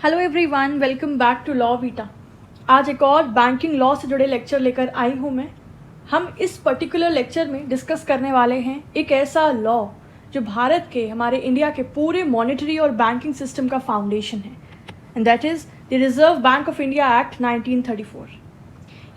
Hello everyone, welcome back to law Vita. आज एक और बैंकिंग लॉ से जुड़े लेक्चर लेकर आई हूँ मैं। हम इस पर्टिकुलर लेक्चर में डिस्कस करने वाले हैं एक ऐसा लॉ जो भारत के, हमारे इंडिया के पूरे मॉनेटरी और बैंकिंग सिस्टम का फाउंडेशन है, and that is the reserve Bank of India Act 1934।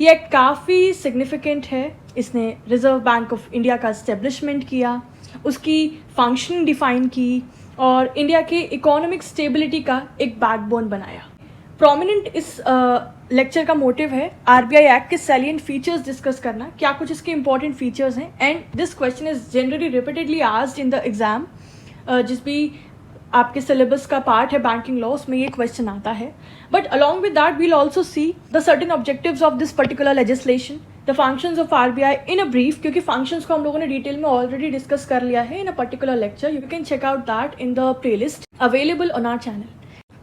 ये एक्ट काफ़ी सिग्निफिकेंट है। इसने रिजर्व बैंक ऑफ इंडिया का इस्टेब्लिशमेंट किया, उसकी फंक्शनिंग डिफाइन की और इंडिया के इकोनॉमिक स्टेबिलिटी का एक बैकबोन बनाया। प्रोमिनेंट इस लेक्चर का मोटिव है आरबीआई एक्ट के सैलिएंट फीचर्स डिस्कस करना, क्या कुछ इसके इंपॉर्टेंट फीचर्स हैं। And this question is generally repeatedly asked in the exam. जिस भी आपके सिलेबस का पार्ट है बैंकिंग लॉ, उसमें ये क्वेश्चन आता है। But along with that we'll also see the certain objectives of this particular legislation, the functions of RBI in a brief, क्योंकि फंक्शंस को हम लोगों ने डिटेल में ऑलरेडी डिस्कस कर लिया है in a particular lecture. You can check out that in the playlist available on our channel.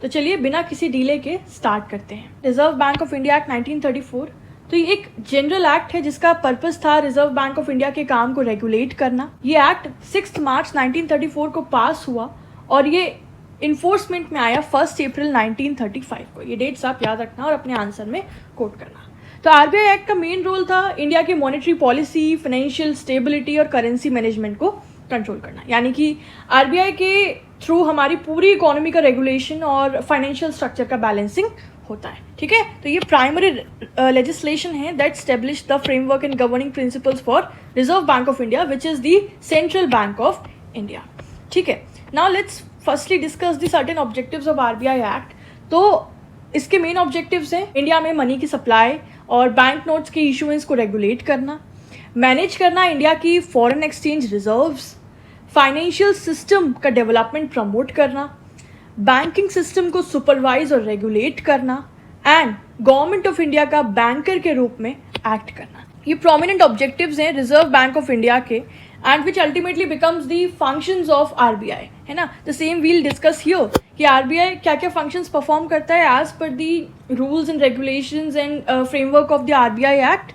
तो चलिए बिना किसी डिले के स्टार्ट करते हैं। Reserve Bank of India Act 1934, तो ये एक जनरल एक्ट है जिसका पर्पस था रिजर्व बैंक ऑफ इंडिया के काम को रेगुलेट करना। ये एक्ट 6 मार्च 1934 को पास हुआ और ये इन्फोर्समेंट में आया 1 अप्रैल 1935 को। ये डेट्स आप याद रखना और अपने आंसर में कोट करना। तो आरबीआई एक्ट का मेन रोल था इंडिया के मॉनेटरी पॉलिसी, फाइनेंशियल स्टेबिलिटी और करेंसी मैनेजमेंट को कंट्रोल करना। यानी कि आरबीआई के थ्रू हमारी पूरी इकोनॉमी का रेगुलेशन और फाइनेंशियल स्ट्रक्चर का बैलेंसिंग होता है। ठीक है, तो ये प्राइमरी लेजिस्लेशन है that establish the framework and governing principles for reserve Bank of India which is the central bank of India. ठीक है, now let's firstly discuss the certain objectives of RBI act. तो इसके main objectives हैं India में money की supply और bank notes के issuance को रेगुलेट करना, मैनेज करना इंडिया की foreign exchange reserves, financial system का डेवलपमेंट प्रमोट करना, बैंकिंग सिस्टम को सुपरवाइज और रेगुलेट करना एंड गवर्नमेंट ऑफ इंडिया का बैंकर के रूप में एक्ट करना। ये प्रोमिनेंट ऑब्जेक्टिव्स हैं रिजर्व बैंक ऑफ इंडिया के and which ultimately becomes the functions of RBI, है ना। The same we'll discuss here कि आरबीआई क्या क्या फंक्शंस परफॉर्म करता है as per the rules and regulations and framework of the RBI act.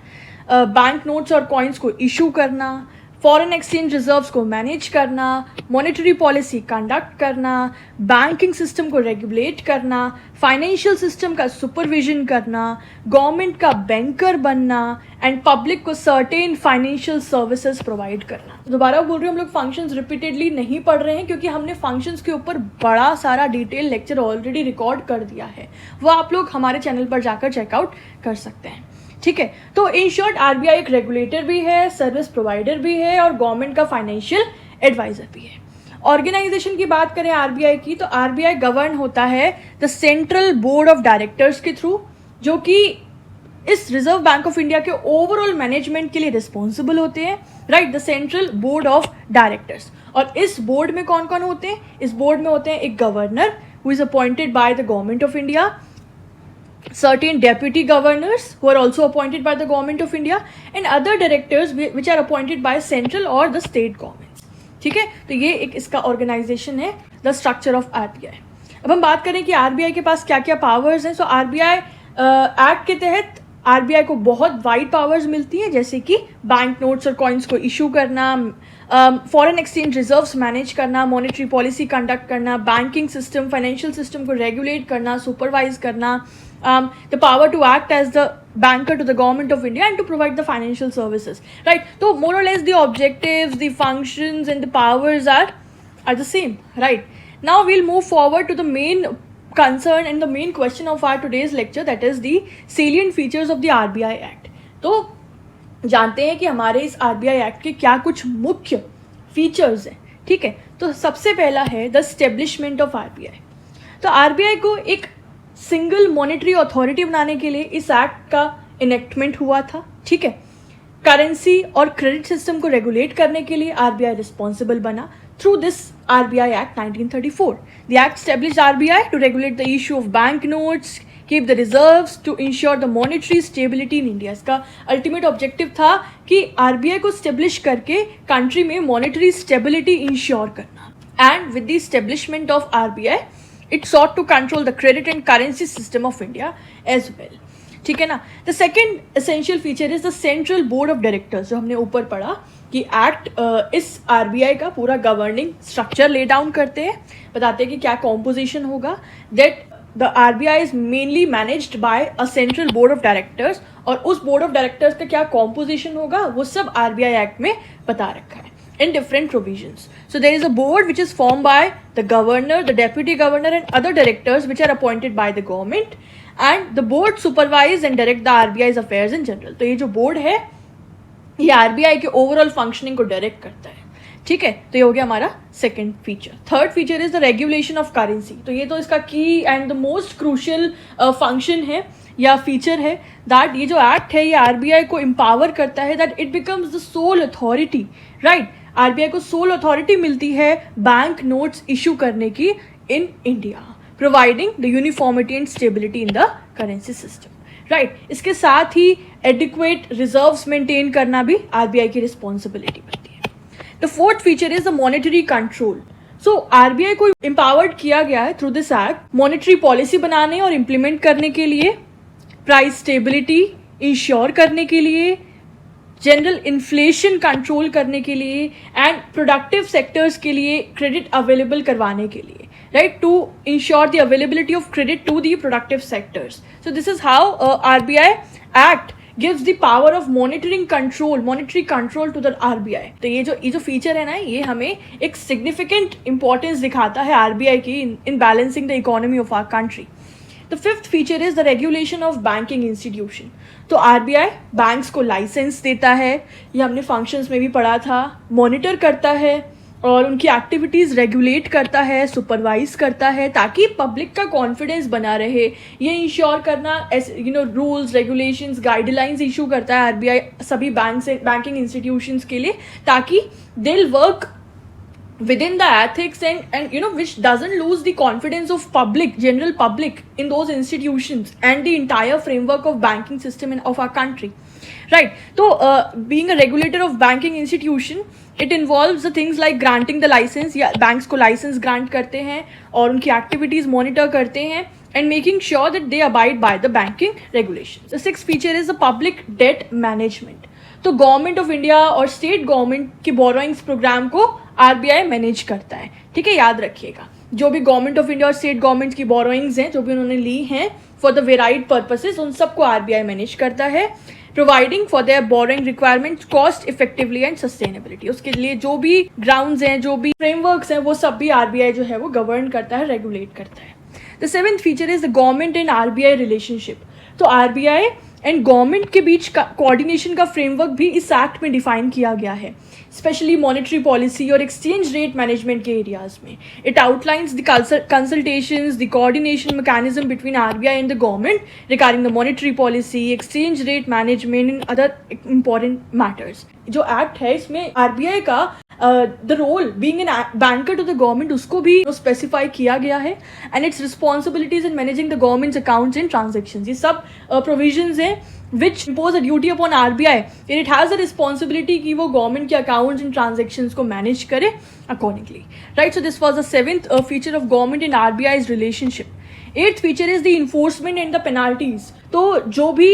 Bank notes और coins को issue करना, फॉरेन एक्सचेंज रिजर्व्स को मैनेज करना, मॉनेटरी पॉलिसी कंडक्ट करना, बैंकिंग सिस्टम को रेगुलेट करना, फाइनेंशियल सिस्टम का सुपरविजन करना, गवर्नमेंट का बैंकर बनना एंड पब्लिक को सर्टेन फाइनेंशियल सर्विसेज प्रोवाइड करना। दोबारा बोल रही हूँ, हम लोग फंक्शंस रिपीटेडली नहीं पढ़ रहे हैं क्योंकि हमने फंक्शंस के ऊपर बड़ा सारा डिटेल लेक्चर ऑलरेडी रिकॉर्ड कर दिया है, वो आप लोग हमारे चैनल पर जाकर चेकआउट कर सकते हैं। ठीक है, तो इन शॉर्ट आरबीआई एक रेगुलेटर भी है, सर्विस प्रोवाइडर भी है और गवर्नमेंट का फाइनेंशियल एडवाइजर भी है। ऑर्गेनाइजेशन की बात करें आरबीआई की, तो आरबीआई गवर्न होता है the central board of directors के थ्रू, जो कि इस रिजर्व बैंक ऑफ इंडिया के ओवरऑल मैनेजमेंट के लिए रिस्पॉन्सिबल होते हैं। Right, the central board of directors. और इस बोर्ड में कौन कौन होते हैं? इस बोर्ड में होते हैं एक governor who is appointed by the government of India, certain deputy governors who are also appointed by the government of India and other directors which are appointed by central or the state governments. ठीक है, तो ये एक इसका organisation है, the structure of RBI. अब हम बात करें कि आरबीआई के पास क्या क्या पावर्स हैं। सो आरबीआई एक्ट के तहत आरबीआई को बहुत वाइड पावर्स मिलती है, जैसे कि बैंक नोट्स और कॉइन्स को इशू करना, फॉरेन एक्सचेंज रिजर्व्स मैनेज करना, मॉनेटरी पॉलिसी कंडक्ट करना, बैंकिंग सिस्टम, फाइनेंशियल सिस्टम को रेगुलेट करना, सुपरवाइज करना, the power to act as the banker to the government of India and to provide the financial services, right? So more or less the objectives, the functions and the powers are the same, right? Now we'll move forward to the main concern and the main question of our today's lecture, that is the salient features of the RBI Act. तो जानते हैं कि हमारे इस RBI Act के क्या कुछ मुख्य फीचर्स हैं। ठीक है, तो सबसे पहला है द एस्टेब्लिशमेंट ऑफ आरबीआई। तो आरबीआई को एक सिंगल मॉनेटरी अथॉरिटी बनाने के लिए इस एक्ट का इनेक्टमेंट हुआ था। ठीक है, करेंसी और क्रेडिट सिस्टम को रेगुलेट करने के लिए आरबीआई रिस्पॉन्सिबल बना through this RBI act 1934। The act established RBI to regulate the issue of bank notes, keep the reserves, to ensure the monetary stability in India. इसका ultimate objective था कि RBI को establish करके country में monetary stability ensure करना। And with the establishment of RBI it sought to control the credit and currency system of India as well. ठीक है ना। The second essential feature is the central board of directors, जो हमने ऊपर पढ़ा कि act इस आरबीआई का पूरा गवर्निंग स्ट्रक्चर ले डाउन करते हैं, बताते हैं कि क्या कॉम्पोजिशन होगा। That the RBI is mainly managed by a central board of directors, और उस बोर्ड ऑफ डायरेक्टर्स का क्या कॉम्पोजिशन होगा वो सब RBI एक्ट में बता रखा है in different provisions. So there is a board which is formed by the governor, the deputy governor and other directors which are appointed by the government, and the board supervise and direct the RBI's affairs in general. तो ये जो board है ये RBI के overall functioning को direct करता है. ठीक है, तो ये हो गया हमारा second feature. Third feature is the regulation of currency. तो ये तो इसका की and the most crucial function है या फीचर है, दैट ये जो एक्ट है ये RBI को एम्पावर करता है that it becomes the soul authority. Right, RBI को सोल अथॉरिटी मिलती है बैंक नोट्स इशू करने की in India, providing the uniformity and stability in the currency system. Right, इसके साथ ही एडिक्वेट रिजर्व्स मेंटेन करना भी RBI की रिस्पॉन्सिबिलिटी बनती है. The fourth feature is the monetary control. So RBI को एम्पावर्ड किया गया है through this act monetary policy बनाने और इम्प्लीमेंट करने के लिए, प्राइस स्टेबिलिटी इंश्योर करने के लिए, जनरल इन्फ्लेशन कंट्रोल करने के लिए, एंड प्रोडक्टिव सेक्टर्स के लिए क्रेडिट अवेलेबल करवाने के लिए. Right, to ensure the availability of credit to the productive sectors. So this is how RBI act gives the power of monetary control to the RBI. तो ये जो feature है ना, ये हमें एक सिग्निफिकेंट इंपॉर्टेंस दिखाता है RBI की in balancing the economy of our country. The fifth feature is the regulation of banking institution. तो RBI बैंक्स को लाइसेंस देता है, ये हमने फंक्शंस में भी पढ़ा था, मॉनिटर करता है और उनकी एक्टिविटीज़ रेगुलेट करता है, सुपरवाइज करता है, ताकि पब्लिक का कॉन्फिडेंस बना रहे. ये इंश्योर करना रूल्स रेगुलेशंस गाइडलाइंस इशू करता है RBI सभी बैंकिंग इंस्टीट्यूशंस के लिए, ताकि they will work within the ethics and which doesn't lose the confidence of general public in those institutions and the entire framework of banking system of our country. Right, so being a regulator of banking institution, it involves the things like granting the license, या banks को license grant करते हैं और उनकी activities monitor करते हैं, and making sure that they abide by the banking regulations. The sixth feature is the public debt management. तो government of India और स्टेट गवर्नमेंट की बोरोइंग्स प्रोग्राम को RBI मैनेज करता है. ठीक है, याद रखिएगा, जो भी गवर्नमेंट ऑफ इंडिया और स्टेट गवर्नमेंट की बोरोइंग्स हैं जो भी उन्होंने ली हैं फॉर द वेराइड पर्पसेस, उन सबको RBI मैनेज करता है, providing for their borrowing requirement cost effectively and sustainability. उसके लिए जो भी ग्राउंड्स हैं, जो भी फ्रेमवर्क्स हैं, वो सब भी RBI जो है वो गवर्न करता है, रेगुलेट करता है. The seventh feature is the government and RBI relationship. तो RBI एंड गवर्नमेंट के बीच का कोऑर्डिनेशन का फ्रेमवर्क भी इस एक्ट में डिफाइन किया गया है, स्पेशली मॉनेटरी पॉलिसी और एक्सचेंज रेट मैनेजमेंट के एरियाज में. It outlines the consultations, the coordination mechanism between RBI and the government regarding the monetary policy, exchange rate management and other important matters. जो act है इसमें RBI का the role being an banker to the government उसको भी specify किया गया है, and its responsibilities in managing the government's accounts and transactions. ये सब प्रोविजंस हैं which impose a duty upon RBI and it has a responsibility कि वो गवर्नमेंट के अकाउंट्स एंड ट्रांजेक्शंस को मैनेज करे accordingly. Right, so this was the seventh feature of government and RBI's relationship. Eighth feature is the enforcement and the penalties. तो जो भी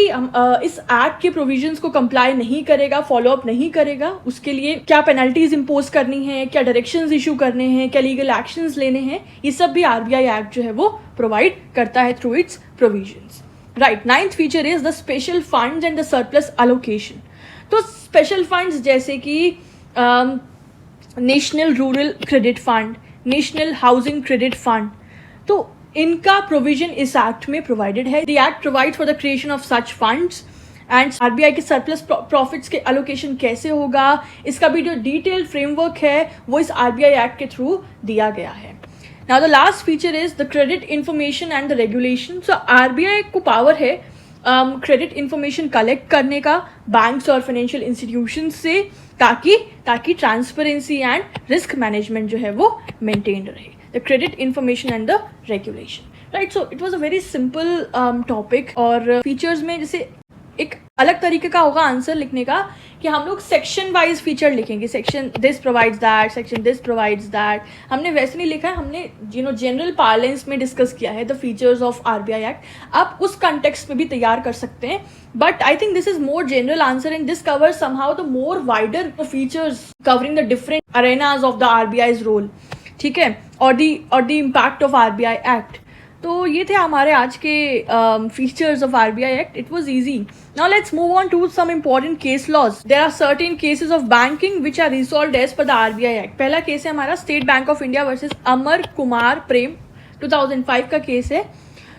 इस act के प्रोविजंस को कंप्लाई नहीं करेगा, फॉलो अप नहीं करेगा, उसके लिए क्या पेनल्टीज इम्पोज करनी है, क्या डायरेक्शंस इशू करने हैं, क्या लीगल एक्शंस लेने हैं, ये सब भी RBI एक्ट जो है वो प्रोवाइड करता है through it's provisions. Right, ninth feature is the special funds and the surplus allocation. तो स्पेशल फंड्स जैसे कि national rural credit fund, national housing credit fund, तो इनका प्रोविजन इस एक्ट में प्रोवाइडेड है. The act provide for the creation of such funds and RBI के surplus profits के अलोकेशन कैसे होगा, इसका भी जो डिटेल फ्रेमवर्क है वो इस RBI एक्ट के थ्रू दिया गया है. Now the last feature is the credit information and the regulation. So RBI को पावर है क्रेडिट इंफॉर्मेशन कलेक्ट करने का बैंक्स और फाइनेंशियल इंस्टीट्यूशन से, ताकि ट्रांसपेरेंसी एंड रिस्क मैनेजमेंट जो है वो मेंटेन रहे. The credit information and the regulation. Right, so it was a very simple topic. और फीचर्स में जैसे एक अलग तरीके का होगा आंसर लिखने का कि हम लोग सेक्शन वाइज फीचर लिखेंगे, section this provides that, section this provides that. हमने वैसे नहीं लिखा है, हमने जनरल पार्लेंस में डिस्कस किया है the features of RBI act. आप उस कंटेक्स्ट में भी तैयार कर सकते हैं, but I think this is more general answer and this covers somehow the more wider features covering the different arenas of the RBI's role. ठीक है, और the impact of RBI act. तो ये थे हमारे आज के features of RBI act. It was easy. Now let's move on to some important case laws. There are certain cases of banking which are resolved as per the RBI act. पहला case है हमारा State Bank of India versus Amar Kumar Prem, 2005 का case है.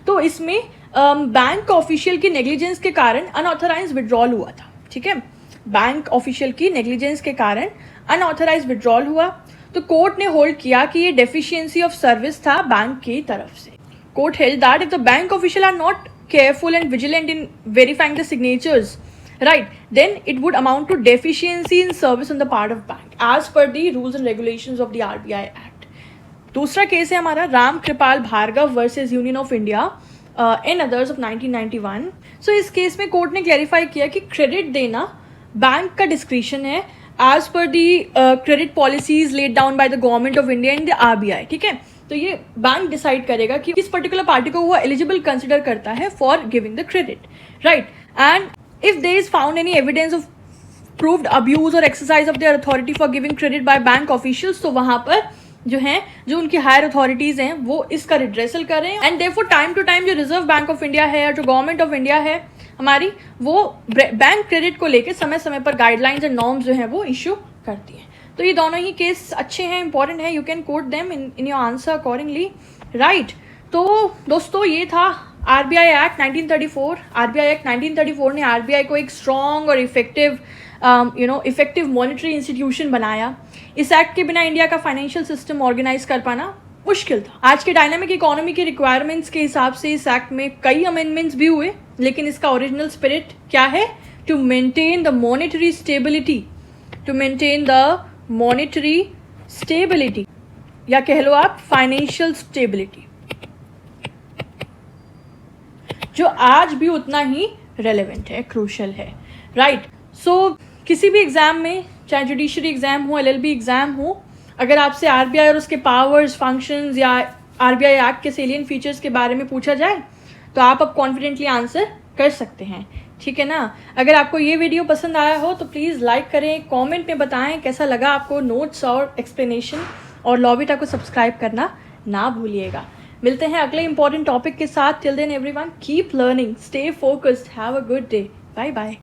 तो इसमें bank official की negligence के कारण अनऑथराइज विड्रॉल हुआ था. ठीक है, बैंक ऑफिशियल की नेग्लिजेंस के कारण अनऑथराइज विड्रॉल हुआ. तो कोर्ट ने होल्ड किया कि ये डेफिशिएंसी ऑफ सर्विस था बैंक की तरफ से. Court held that if the bank official are not careful and vigilant in verifying the signatures, right, then it would amount to deficiency in service on the part of bank as per the rules and regulations of the RBI Act. दूसरा case है हमारा Ram Kripal Bhargava versus Union of India and others of 1991. So इस case में court ने clarify किया कि credit देना bank का डिस्क्रिशन है as per the credit policies laid down by the government of India and the RBI. ठीक है, तो ये बैंक डिसाइड करेगा कि किस पर्टिकुलर पार्टी को वो एलिजिबल कंसिडर करता है for giving the credit, right. And if there is found any evidence of proved abuse or exercise of their authority for giving credit by bank officials, तो वहाँ पर जो उनकी हायर अथॉरिटीज़ हैं वो इसका रिड्रेसल करें. And therefore time to time जो रिजर्व बैंक ऑफ इंडिया है और जो गवर्नमेंट ऑफ इंडिया है हमारी, वो बैंक क्रेडिट को लेके समय समय पर गाइडलाइंस एंड नॉर्म्स जो हैं वो इशू करती हैं. तो ये दोनों ही केस अच्छे हैं, इंपॉर्टेंट है. You can coat them in your answer accordingly, right. तो दोस्तों ये था आरबीआई एक्ट 1934. आरबीआई एक्ट 1934 ने आरबीआई को एक स्ट्रॉन्ग और इफेक्टिव मॉनेटरी इंस्टीट्यूशन बनाया. इस एक्ट के बिना इंडिया का फाइनेंशियल सिस्टम ऑर्गेनाइज कर पाना मुश्किल था. आज के डायनामिक इकोनॉमी की रिक्वायरमेंट्स के हिसाब से इस एक्ट में कई अमेंडमेंट्स भी हुए, लेकिन इसका ओरिजिनल स्पिरिट क्या है? To maintain the monetary stability, to maintain the monetary stability, या कह लो आप फाइनेंशियल स्टेबिलिटी, जो आज भी उतना ही रेलेवेंट है, क्रूशल है, राइट. सो किसी भी एग्जाम में, चाहे जुडिशरी एग्जाम हो, एलएलबी एग्जाम हो, अगर आपसे आरबीआई और उसके पावर्स, फंक्शंस या आरबीआई एक्ट के सेलियंट फीचर्स के बारे में पूछा जाए तो आप अब कॉन्फिडेंटली आंसर कर सकते हैं. ठीक है ना. अगर आपको ये वीडियो पसंद आया हो तो प्लीज़ लाइक करें, कमेंट में बताएं कैसा लगा आपको नोट्स और एक्सप्लेनेशन, और लॉविटा को सब्सक्राइब करना ना भूलिएगा. मिलते हैं अगले इंपॉर्टेंट टॉपिक के साथ. Till then everyone keep learning, stay focused, have a good day, bye bye.